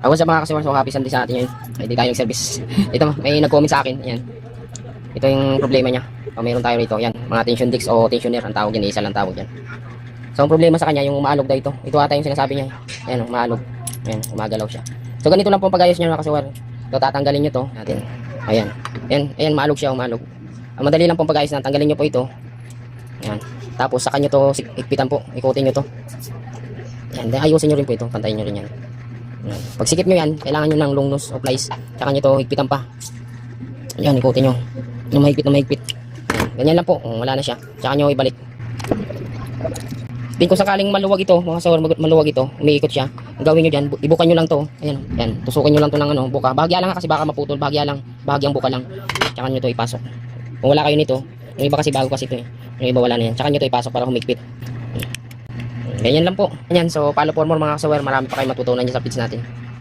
What's up mga kasiwar, so happy Sunday sa atin ngayon. Hindi tayo nag-service. Ito, may nag-comment sa akin. Ayan. Ito yung problema niya. Mayroon tayo rito. Yan, mga tension disc o tensioner ang tawag yan. Isa lang tawag yan. So ang problema sa kanya, yung umaalog daw ito. Ito ata yung sinasabi niya. Ayan, umaalog. Ayan, umagalaw siya. So ganito lang po ang pag-ayos niya mga kasiwar. So tatanggalin nyo to. Natin. Ayan. Ayan, maalog siya, umaalog. Ang madali lang pong pag-ayos na. Tanggalin nyo po ito. Ayan. Tapos sa kanya to, ikpitan po. Ikutin nyo to. Ayan, ayusin nyo rin po ito. Pantayin nyo rin yan. Pag sikip nyo yan, kailangan nyo ng long nose o plies. Tsaka nyo to higpitan pa. Ayan, ikutin nyo. Yung mahigpit na mahigpit. Ayan, ganyan lang po. Wala na siya. Tsaka nyo ibalik. Din kung sakaling maluwag ito, mga sawar, maluwag ito, umiikot siya. Ang gawin nyo dyan, ibukan nyo lang to. Ayan, ayan. Tusukin nyo lang to ng ano, buka. Bahagya lang kasi baka maputol. Bahagya lang. Bahagyang buka lang. Tsaka nyo to ipasok. Kung wala kayo nito, yung iba kasi bago kasi ito eh. Yung iba wala na yan. Tsaka nyo to ipasok para humigpit. Ganyan lang po. Ganyan. So, follow for more mga kasawer. Marami pa kayo matutunan dyan sa pits natin.